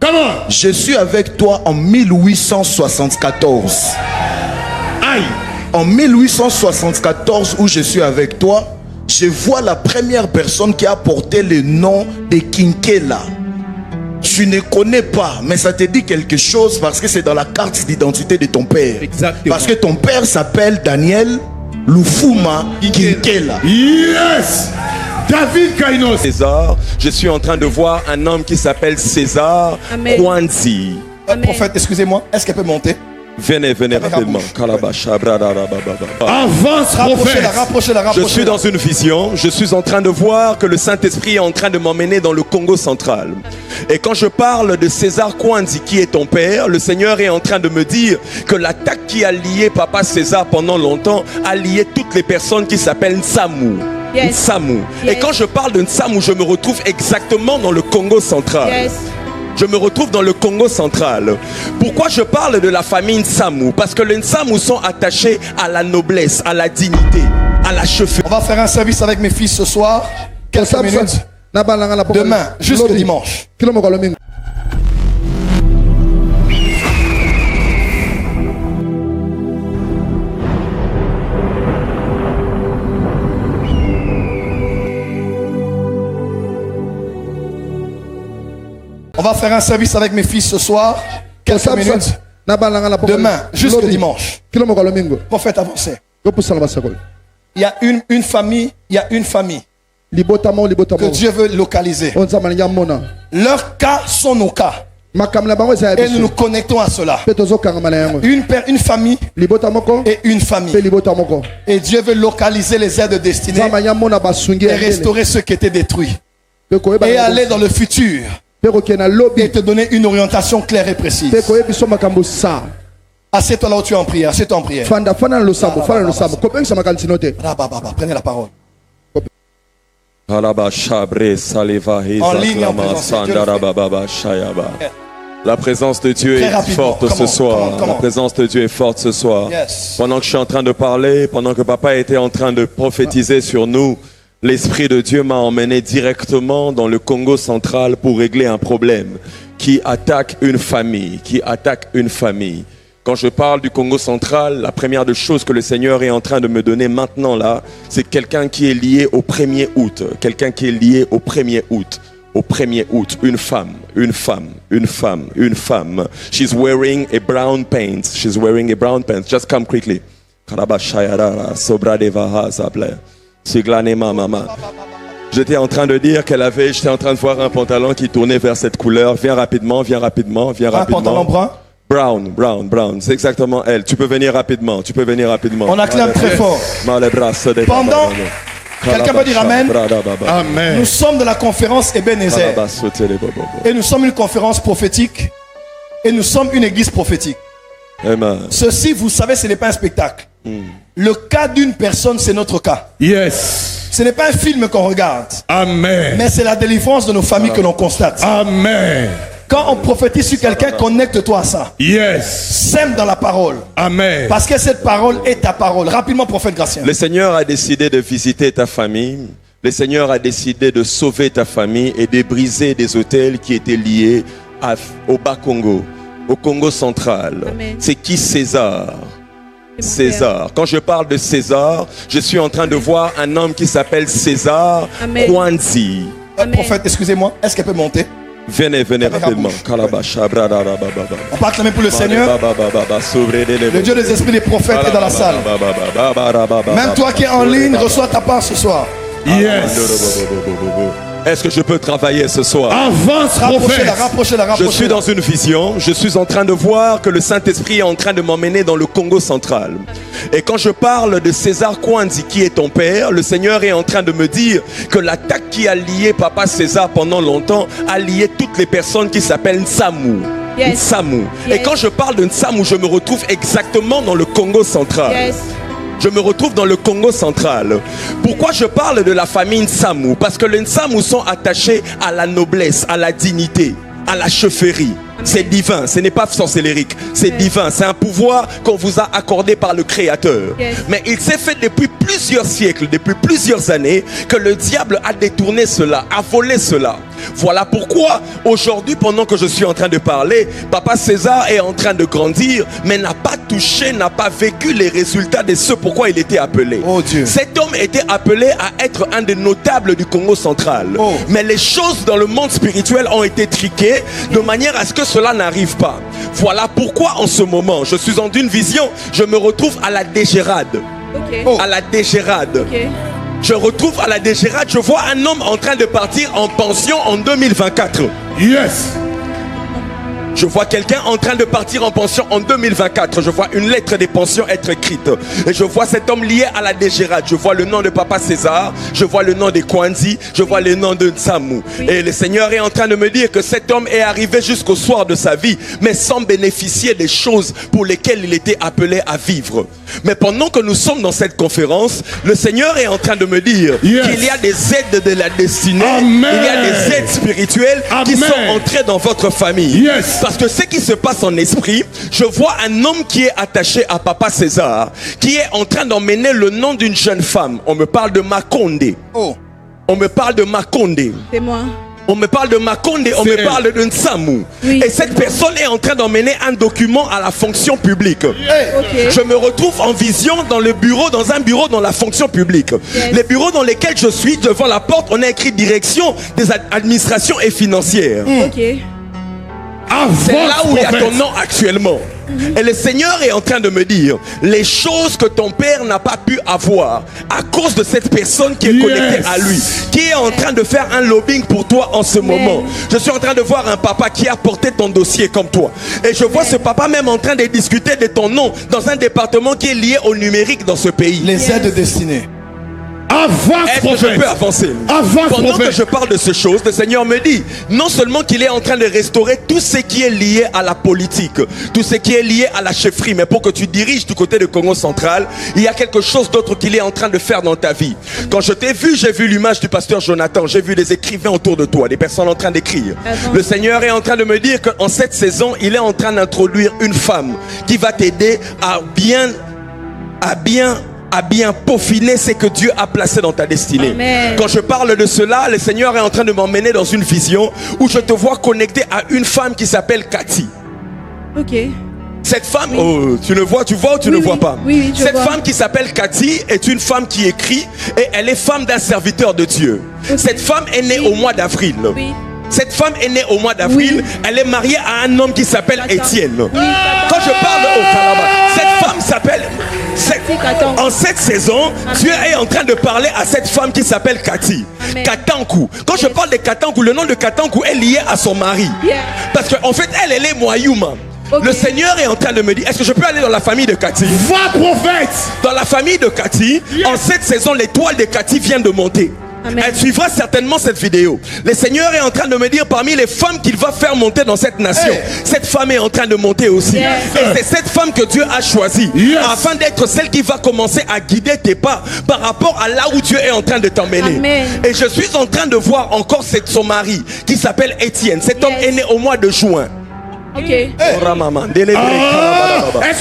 Comment? Je suis avec toi en 1874. Aïe. En 1874, où je suis avec toi, je vois la première personne qui a porté le nom de Kinkela. Tu ne connais pas, mais ça te dit quelque chose parce que c'est dans la carte d'identité de ton père. Exactement. Parce que ton père s'appelle Daniel Lufuma Kinkela. Yes. David Kainos. César, je suis en train de voir un homme qui s'appelle César Kwanzi. Prophète, excusez-moi, est-ce qu'elle peut monter? Venez rapidement. Avance, prophète. Rapprochez-la. Je suis dans une vision, je suis en train de voir que le Saint-Esprit est en train de m'emmener dans le Congo central. Et quand je parle de César Kwanzi qui est ton père, le Seigneur est en train de me dire que l'attaque qui a lié papa César pendant longtemps a lié toutes les personnes qui s'appellent Nsamu. Nsamu. Et quand je parle de Nsamu, je me retrouve exactement dans le Congo central. Je me retrouve dans le Congo central. Pourquoi je parle de la famille Nsamu? Parce que les Nsamu sont attachés à la noblesse, à la dignité, à la chefferie. On va faire un service avec mes fils ce soir. Quelques minutes. Demain, jusqu'au dimanche. On va faire un service avec mes fils ce soir. Quelques minutes. Demain, jusqu'au dimanche. Prophète, avancez. Il y a une famille que Dieu veut localiser. Leurs cas sont nos cas. Et nous nous connectons à cela. Une famille et une famille. Et Dieu veut localiser les aides destinées et restaurer ce qui était détruit. Et aller dans le futur. Et te donner une orientation claire et précise. Assieds-toi là où tu es en prière. Assieds-toi en prière. Prenez la parole. En ligne, en présence. La présence de Dieu est forte ce soir. La présence de Dieu est forte ce soir. Pendant que je suis en train de parler, pendant que papa était en train de prophétiser sur nous, l'Esprit de Dieu m'a emmené directement dans le Congo central pour régler un problème qui attaque une famille, Quand je parle du Congo central, la première des choses que le Seigneur est en train de me donner maintenant là, c'est quelqu'un qui est lié au 1er août. Au 1er août, une femme. She's wearing a brown pants. Just come quickly. J'étais en train de dire j'étais en train de voir un pantalon qui tournait vers cette couleur. Viens rapidement. Un pantalon brun? Brown. C'est exactement elle. Tu peux venir rapidement. On acclame très fort. Pendant, quelqu'un peut dire Amen. Amen. Nous sommes de la conférence Ebenezer. Et nous sommes une conférence prophétique. Et nous sommes une église prophétique. Amen. Ceci, vous savez, ce n'est pas un spectacle. Le cas d'une personne, c'est notre cas. Yes. Ce n'est pas un film qu'on regarde. Amen. Mais c'est la délivrance de nos familles que l'on constate. Amen. Quand on prophétise sur quelqu'un, connecte-toi à ça. Yes. Sème dans la parole. Amen. Parce que cette parole est ta parole. Rapidement, prophète Gratien. Le Seigneur a décidé de visiter ta famille. Le Seigneur a décidé de sauver ta famille et de briser des autels qui étaient liés au Bas-Congo, au Congo central. C'est qui César? Quand je parle de César, je suis en train de voir un homme qui s'appelle César Kwanzi. Prophète, excusez-moi, est-ce qu'elle peut monter? Venez rapidement. On peut acclamer pour le Seigneur. Le Dieu des esprits des prophètes est dans la salle. Même toi qui es en ligne, reçois ta part ce soir. Yes. Est-ce que je peux travailler ce soir? Avance, prophète. Rapprochez-la. Je suis dans une vision, je suis en train de voir que le Saint-Esprit est en train de m'emmener dans le Congo central. Et quand je parle de César Kwanzi qui est ton père, le Seigneur est en train de me dire que l'attaque qui a lié papa César pendant longtemps a lié toutes les personnes qui s'appellent Nsamu. Nsamu. Et quand je parle de Nsamu, je me retrouve exactement dans le Congo central. Je me retrouve dans le Congo central. Pourquoi je parle de la famille Nsamu? Parce que les Nsamu sont attachés à la noblesse, à la dignité, à la chefferie. C'est divin, ce n'est pas sorcellérique, c'est divin, c'est un pouvoir qu'on vous a accordé par le Créateur. Mais il s'est fait depuis plusieurs siècles, depuis plusieurs années, que le diable a détourné cela, a volé cela. Voilà pourquoi aujourd'hui, pendant que je suis en train de parler, Papa César est en train de grandir, mais n'a pas touché, n'a pas vécu les résultats de ce pourquoi il était appelé. Oh Dieu. Cet homme était appelé à être un des notables du Congo central. Oh. Mais les choses dans le monde spirituel ont été triquées de manière à ce que cela n'arrive pas. Voilà pourquoi en ce moment, je suis en une vision, je me retrouve à la Dégérade. Okay. À la Dégérade. Okay. Je retrouve à la Dégérade, je vois un homme en train de partir en pension en 2024. Yes. Je vois quelqu'un en train de partir en pension en 2024. Je vois une lettre de pension être écrite. Et je vois cet homme lié à la Dégérade. Je vois le nom de Papa César. Je vois le nom de Kwanzi. Je vois le nom de Nsamu. Oui. Et le Seigneur est en train de me dire que cet homme est arrivé jusqu'au soir de sa vie, mais sans bénéficier des choses pour lesquelles il était appelé à vivre. Mais pendant que nous sommes dans cette conférence, le Seigneur est en train de me dire qu'il y a des aides de la destinée. Amen. Il y a des aides spirituelles qui sont entrées dans votre famille. Yes. Parce que ce qui se passe en esprit, je vois un homme qui est attaché à Papa César, qui est en train d'emmener le nom d'une jeune femme. On me parle de Makonde. Oh. On me parle de Makonde. C'est moi. On me parle de Makonde, on me parle de Nsamu. Oui, et cette personne est en train d'emmener un document à la fonction publique. Okay. Je me retrouve en vision dans le bureau, dans un bureau dans la fonction publique. Yes. Les bureaux dans lesquels je suis, devant la porte, on a écrit direction des administrations et financières. Ok. C'est là où il y a ton nom actuellement. Et le Seigneur est en train de me dire les choses que ton père n'a pas pu avoir à cause de cette personne qui est connectée à lui, qui est en train de faire un lobbying pour toi en ce moment. Je suis en train de voir un papa qui a porté ton dossier comme toi. Et je vois ce papa même en train de discuter de ton nom dans un département qui est lié au numérique dans ce pays. Les aides destinées. Est-ce que je peux avancer? Pendant que je parle de ces choses, le Seigneur me dit non seulement qu'il est en train de restaurer tout ce qui est lié à la politique, tout ce qui est lié à la chefferie, mais pour que tu diriges du côté de Congo central, il y a quelque chose d'autre qu'il est en train de faire dans ta vie. Quand je t'ai vu, j'ai vu l'image du pasteur Jonathan, j'ai vu des écrivains autour de toi, des personnes en train d'écrire. Le Seigneur est en train de me dire qu'en cette saison, il est en train d'introduire une femme qui va t'aider à bien peaufiner ce que Dieu a placé dans ta destinée. Amen. Quand je parle de cela, le Seigneur est en train de m'emmener dans une vision où je te vois connecté à une femme qui s'appelle Cathy. Ok. Cette femme, oh, tu vois ou tu ne vois pas? Oui, cette femme qui s'appelle Cathy est une femme qui écrit et elle est femme d'un serviteur de Dieu. Okay. Cette femme est née au mois d'avril. Oui. Cette femme est née au mois d'avril. Elle est mariée à un homme qui s'appelle Étienne. Quand je parle de Kalaba, cette femme s'appelle... En cette saison, Dieu est en train de parler à cette femme qui s'appelle Cathy. Katankou. Quand je parle de Katankou, le nom de Katankou est lié à son mari. Parce qu'en fait, elle est Moyouma. Okay. Le Seigneur est en train de me dire, est-ce que je peux aller dans la famille de Cathy? Va, prophète! Dans la famille de Cathy, en cette saison, l'étoile de Cathy vient de monter. Amen. Elle suivra certainement cette vidéo. Le Seigneur est en train de me dire parmi les femmes qu'il va faire monter dans cette nation, cette femme est en train de monter aussi. Et c'est cette femme que Dieu a choisie afin d'être celle qui va commencer à guider tes pas par rapport à là où Dieu est en train de t'emmener. Et je suis en train de voir encore son mari qui s'appelle Étienne. Cet homme est né au mois de juin. Ok. Est-ce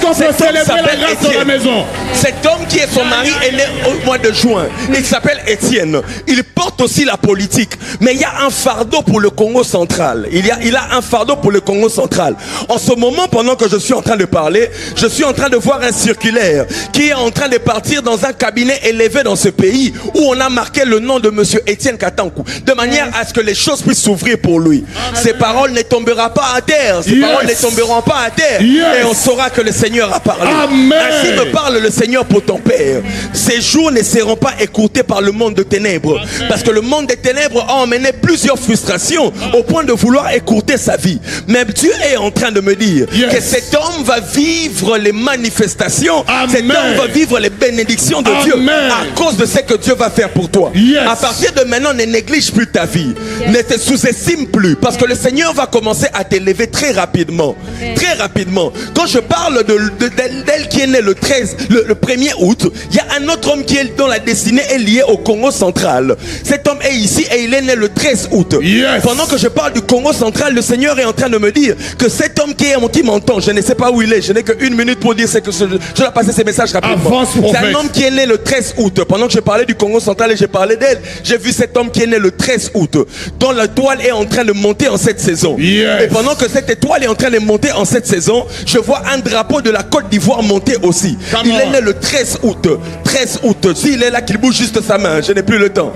qu'on peut célébrer la grâce dans la maison? Cet homme qui est son mari est né au mois de juin. Il s'appelle Étienne. Il porte aussi la politique. Mais il y a un fardeau pour le Congo central. Il a un fardeau pour le Congo central. En ce moment, pendant que je suis en train de parler, je suis en train de voir un circulaire qui est en train de partir dans un cabinet élevé dans ce pays où on a marqué le nom de monsieur Étienne Katankou de manière à ce que les choses puissent s'ouvrir pour lui. Ses paroles ne tomberont pas à terre. Paroles ne tomberont pas à terre et on saura que le Seigneur a parlé. Amen. Ainsi me parle le Seigneur pour ton Père. Ces jours ne seront pas écourtés par le monde de ténèbres. Parce que le monde des ténèbres a emmené plusieurs frustrations au point de vouloir écourter sa vie. Mais Dieu est en train de me dire que cet homme va vivre les manifestations. Amen. Cet homme va vivre les bénédictions de Dieu à cause de ce que Dieu va faire pour toi. À partir de maintenant, ne néglige plus ta vie. Ne te sous-estime plus. Parce que le Seigneur va commencer à t'élever très rapidement rapidement. Très rapidement. Quand je parle d'elle qui est née le 1er août, il y a un autre homme dont la destinée est liée au Congo central. Cet homme est ici et il est né le 13 août. Yes. Pendant que je parle du Congo central, le Seigneur est en train de me dire que cet homme qui m'entend, je ne sais pas où il est, je n'ai qu'une minute pour dire que je dois passer ces messages rapidement. C'est un homme qui est né le 13 août. Pendant que je parlais du Congo central et j'ai parlé d'elle, j'ai vu cet homme qui est né le 13 août, dont la toile est en train de monter en cette saison. Yes. Et pendant que cette étoile est en train de monter en cette saison, je vois un drapeau de la Côte d'Ivoire monter aussi. Il est né le 13 août. 13 août. S'il est là, qu'il bouge juste sa main. Je n'ai plus le temps.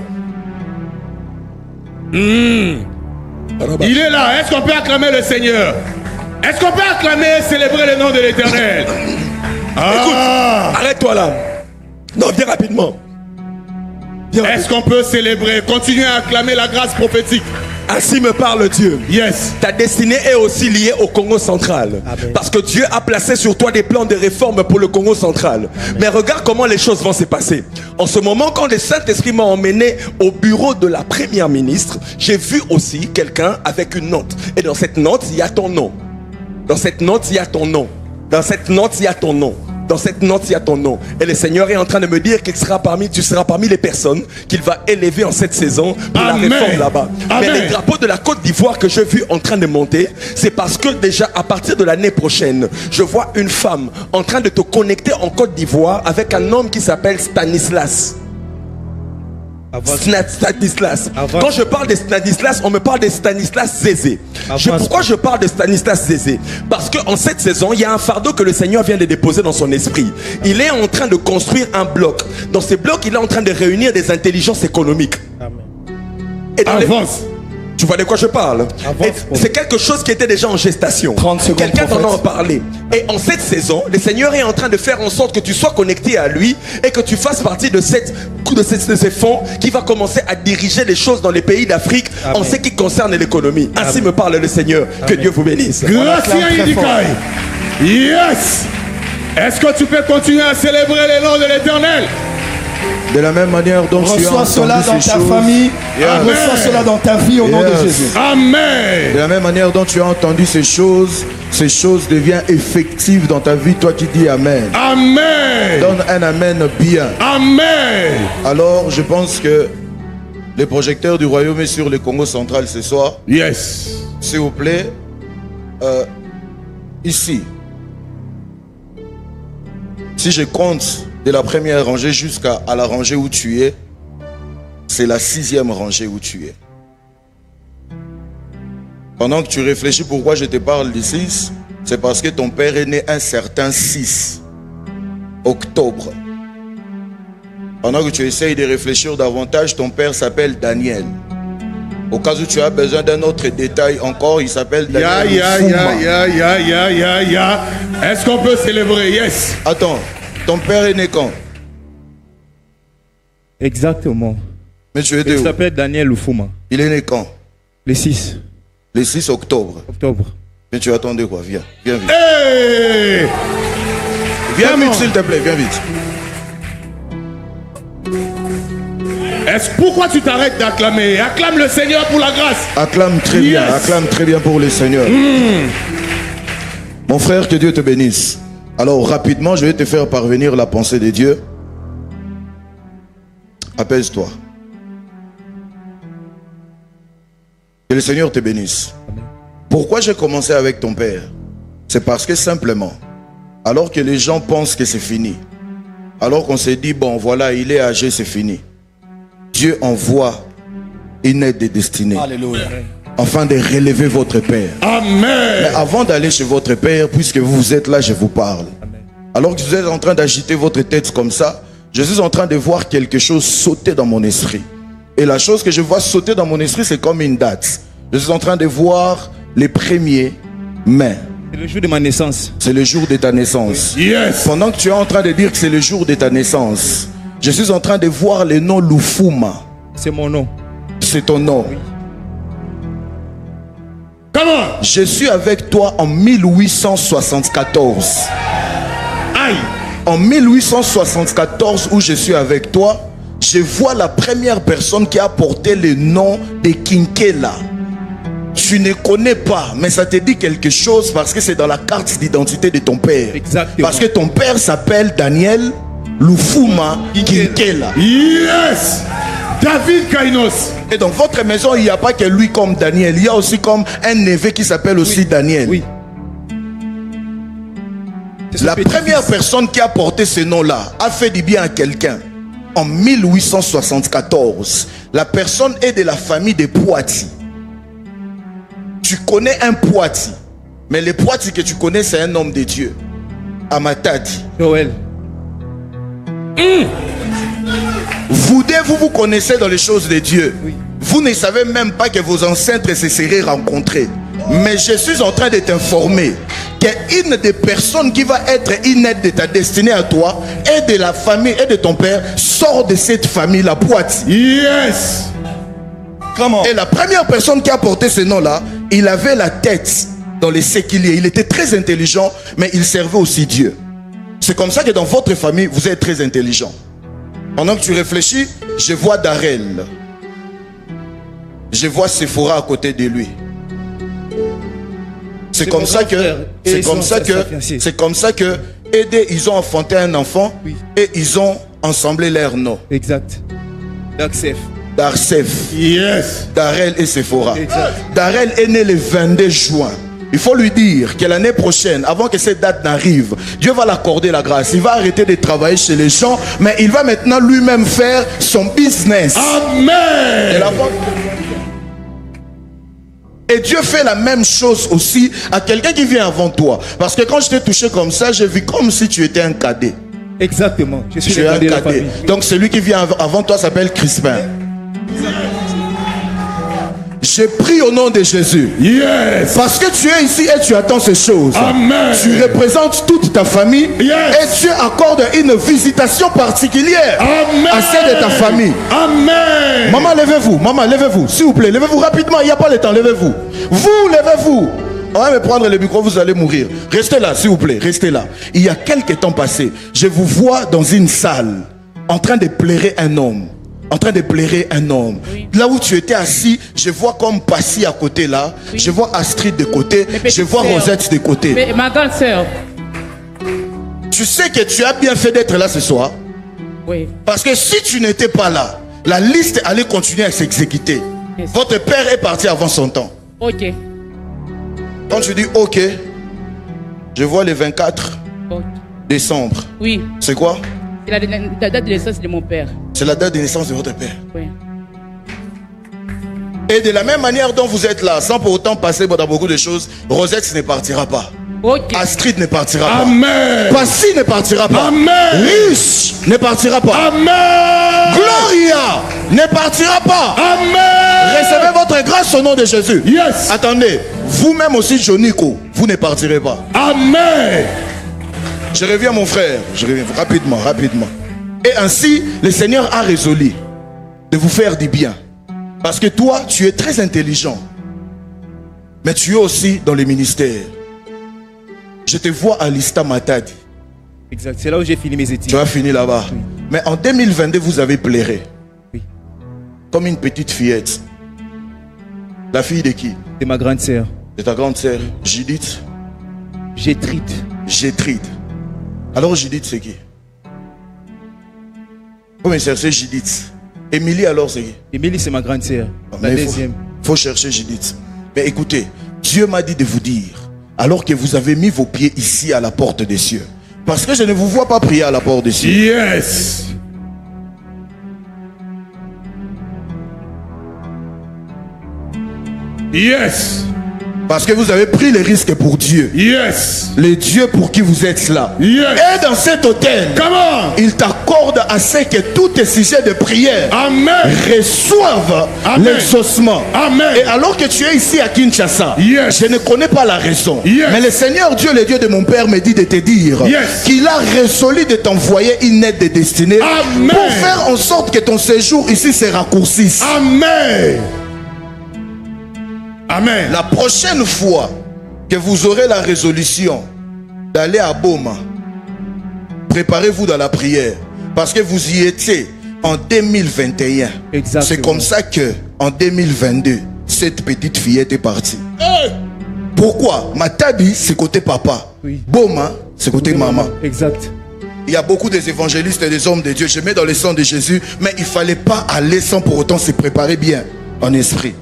Il est là. Est-ce qu'on peut acclamer le Seigneur? Est-ce qu'on peut acclamer et célébrer le nom de l'Éternel? Écoute, arrête-toi là. Non, viens rapidement. Est-ce qu'on peut célébrer, continuer à acclamer la grâce prophétique? Ainsi me parle Dieu. Yes. Ta destinée est aussi liée au Congo central. Amen. Parce que Dieu a placé sur toi des plans de réforme pour le Congo central. Amen. Mais regarde comment les choses vont se passer. En ce moment, quand le Saint-Esprit m'a emmené au bureau de la première ministre, j'ai vu aussi quelqu'un avec une note. Et dans cette note, il y a ton nom. Dans cette note, il y a ton nom. Dans cette note, il y a ton nom. Dans cette note, il y a ton nom. Et le Seigneur est en train de me dire que tu seras parmi les personnes qu'il va élever en cette saison pour Amen. la réforme là-bas. Mais les drapeaux de la Côte d'Ivoire que j'ai vu en train de monter, c'est parce que déjà à partir de l'année prochaine, je vois une femme en train de te connecter en Côte d'Ivoire avec un homme qui s'appelle Stanislas. Stanislas. Quand je parle de Stanislas, on me parle de Stanislas Zézé. Pourquoi je parle de Stanislas Zézé? Parce qu'en cette saison, il y a un fardeau que le Seigneur vient de déposer dans son esprit. Il est en train de construire un bloc. Dans ce bloc, il est en train de réunir des intelligences économiques. Et dans tu vois de quoi je parle? C'est quelque chose qui était déjà en gestation. Quelqu'un t'en a parlé. Et en cette saison, le Seigneur est en train de faire en sorte que tu sois connecté à lui et que tu fasses partie de ces fonds qui va commencer à diriger les choses dans les pays d'Afrique en ce qui concerne l'économie. Ainsi me parle le Seigneur. Que Dieu vous bénisse. Yes. Est-ce que tu peux continuer à célébrer le nom de l'Éternel? De la même manière dont tu as entendu cela dans ta famille, reçois cela dans ta vie au nom de Jésus. Amen. De la même manière dont tu as entendu ces choses deviennent effectives dans ta vie. Toi qui dis Amen. Amen. Donne un Amen bien. Amen. Alors, je pense que le projecteur du royaume est sur le Congo central ce soir. Yes. S'il vous plaît, ici. Si je compte de la première rangée jusqu'à la rangée où tu es, c'est la 6e rangée où tu es. Pendant que tu réfléchis pourquoi je te parle du 6, c'est parce que ton père est né un certain 6 octobre. Pendant que tu essayes de réfléchir davantage, ton père s'appelle Daniel. Au cas où tu as besoin d'un autre détail encore, il s'appelle Daniel. Est-ce qu'on peut célébrer? Yes. Attends, ton père est né quand? Exactement. Mais tu es de où? Il s'appelle Daniel Lufuma. Il est né quand? Le 6. Le 6 octobre. Mais tu attendais quoi? Viens, viens vite. Hey! Viens vite s'il te plaît, viens vite. Pourquoi tu t'arrêtes d'acclamer? Acclame le Seigneur pour la grâce. Acclame très bien, acclame très bien pour le Seigneur. Mon frère, que Dieu te bénisse. Alors rapidement, je vais te faire parvenir la pensée de Dieu. Apaise-toi. Que le Seigneur te bénisse. Pourquoi j'ai commencé avec ton père? C'est parce que simplement, alors que les gens pensent que c'est fini, alors qu'on s'est dit, bon voilà, il est âgé, c'est fini, Dieu envoie une aide de destinée. Alléluia. Afin de relever votre père. Amen. Mais avant d'aller chez votre père, puisque vous êtes là, je vous parle. Alors que vous êtes en train d'agiter votre tête comme ça, je suis en train de voir quelque chose sauter dans mon esprit. Et la chose que je vois sauter dans mon esprit, c'est comme une date. Je suis en train de voir les 1er mai. C'est le jour de ma naissance. C'est le jour de ta naissance. Yes. Pendant que tu es en train de dire que c'est le jour de ta naissance, je suis en train de voir le nom Lufuma. C'est mon nom. C'est ton nom. Oui. Comment? Je suis avec toi en 1874. Aïe. En 1874, où je suis avec toi, je vois la première personne qui a porté le nom de Kinkela. Tu ne connais pas, mais ça te dit quelque chose parce que c'est dans la carte d'identité de ton père. Exactement. Parce que ton père s'appelle Daniel Lufuma Kinkela. Yes. David Kainos. Et dans votre maison, il n'y a pas que lui comme Daniel. Il y a aussi comme un neveu qui s'appelle aussi Daniel. Oui. La première personne qui a porté ce nom-là a fait du bien à quelqu'un. En 1874, la personne est de la famille des Poiti. Tu connais un Poiti, mais le Poiti que tu connais, c'est un homme de Dieu. Amatadi. Joël. Vous deux, vous connaissez dans les choses de Dieu. Oui. Vous ne savez même pas que vos ancêtres se seraient rencontrés. Mais je suis en train de t'informer qu'une des personnes qui va être une aide de ta destinée à toi et de la famille et de ton père sort de cette famille, la Poiti. Yes. Comment? Et la première personne qui a porté ce nom-là, il avait la tête dans les séquiliers. Il était très intelligent, mais il servait aussi Dieu. C'est comme ça que dans votre famille, vous êtes très intelligent. Pendant que tu réfléchis, je vois Darel. Je vois Sephora à côté de lui. C'est comme ça que, aidés, ils ont enfanté un enfant, oui, et ils ont ensemblé leur nom. Exact. Darsef. Yes. Darel et Sephora. Exact. Darel est né le 22 juin. Il faut lui dire que l'année prochaine, avant que cette date n'arrive, Dieu va l'accorder la grâce. Il va arrêter de travailler chez les gens, mais il va maintenant lui-même faire son business. Amen. Et Dieu fait la même chose aussi à quelqu'un qui vient avant toi. Parce que quand je t'ai touché comme ça, j'ai vu comme si tu étais un cadet. Exactement. Je suis un cadet. Donc celui qui vient avant toi s'appelle Crispin. J'ai pris au nom de Jésus. Yes. Parce que tu es ici et tu attends ces choses. Amen. Tu représentes toute ta famille. Yes. Et Dieu accorde une visitation particulière. Amen. À celle de ta famille. Amen. Maman, levez-vous. Maman, levez-vous. S'il vous plaît, levez-vous rapidement. Il n'y a pas le temps. Levez-vous. Vous, levez-vous. On va me prendre le micro, vous allez mourir. Restez là, s'il vous plaît. Restez là. Il y a quelques temps passés, je vous vois dans une salle en train de plairer un homme. En train de plairer un homme. Oui. Là où tu étais assis, je vois comme Passy à côté là. Oui. Je vois Astrid de côté. Je vois Rosette de côté. Mais ma grande sœur. Tu sais que tu as bien fait d'être là ce soir. Oui. Parce que si tu n'étais pas là, la liste allait continuer à s'exécuter. Yes. Votre père est parti avant son temps. Ok. Quand tu dis ok, je vois le 24 décembre. Oui. C'est quoi? C'est la date de naissance de mon père. C'est la date de naissance de votre père. Oui. Et de la même manière dont vous êtes là, sans pour autant passer dans beaucoup de choses, Rosette ne partira pas. Okay. Astrid ne partira pas. Amen. Passy ne partira pas. Amen. Riche ne partira pas. Amen. Gloria ne partira pas. Amen. Recevez votre grâce au nom de Jésus. Yes. Attendez, vous-même aussi, Jonico, vous ne partirez pas. Amen. Je reviens, mon frère. Je reviens rapidement, rapidement. Et ainsi, le Seigneur a résolu de vous faire du bien. Parce que toi, tu es très intelligent. Mais tu es aussi dans le ministère. Je te vois à Lista Matadi. Exact, c'est là où j'ai fini mes études. Tu as fini là-bas. Oui. Mais en 2022, vous avez pleuré. Oui. Comme une petite fillette. La fille de qui? De ma grande sœur. De ta grande sœur, Judith? Gétrude. Alors Judith, c'est qui? Faut me chercher Judith. Émilie, alors c'est qui? Émilie, c'est ma grande sœur. La deuxième. Faut chercher Judith. Mais écoutez, Dieu m'a dit de vous dire, alors que vous avez mis vos pieds ici à la porte des cieux, parce que je ne vous vois pas prier à la porte des cieux. Yes. Yes. Parce que vous avez pris les risques pour Dieu. Yes. Le Dieu pour qui vous êtes là. Yes. Et dans cet hôtel, comment il t'accorde assez que tous tes sujets de prière, amen, reçoivent l'exaucement. Amen. Et alors que tu es ici à Kinshasa, yes, je ne connais pas la raison. Yes. Mais le Seigneur Dieu, le Dieu de mon père, me dit de te dire, yes, qu'il a résolu de t'envoyer une aide de destinée, amen, pour faire en sorte que ton séjour ici se raccourcisse. Amen. Amen. La prochaine fois que vous aurez la résolution d'aller à Boma, préparez-vous dans la prière. Parce que vous y étiez en 2021. C'est comme ça que en 2022, cette petite fillette est partie. Hey! Pourquoi? Matabi, c'est côté papa. Oui. Boma, c'est côté maman. Exact. Il y a beaucoup des évangélistes et des hommes de Dieu. Je mets dans le sang de Jésus, mais il ne fallait pas aller sans pour autant se préparer bien en esprit.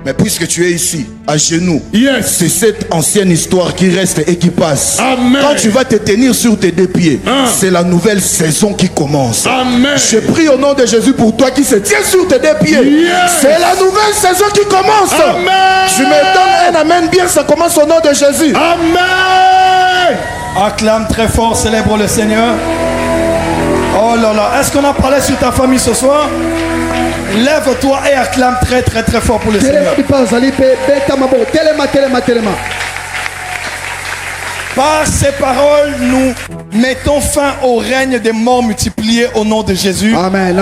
Mais puisque tu es ici, à genoux, Yes. c'est cette ancienne histoire qui reste et qui passe. Amen. Quand tu vas te tenir sur tes deux pieds, c'est la nouvelle saison qui commence. Amen. Je prie au nom de Jésus pour toi qui se tient sur tes deux pieds. Yes. C'est la nouvelle saison qui commence. Amen. Je me donne un amen bien, ça commence au nom de Jésus. Amen. Acclame très fort, célèbre le Seigneur. Oh là là, est-ce qu'on a parlé sur ta famille ce soir? Lève-toi et acclame très très très fort pour le Seigneur. Par ces paroles, nous mettons fin au règne des morts multipliés au nom de Jésus. Amen.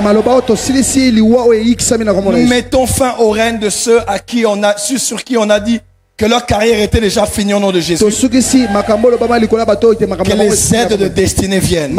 Nous mettons fin au règne de ceux à qui on a, sur qui on a dit que leur carrière était déjà finie au nom de Jésus. Que les aides de destinée viennent.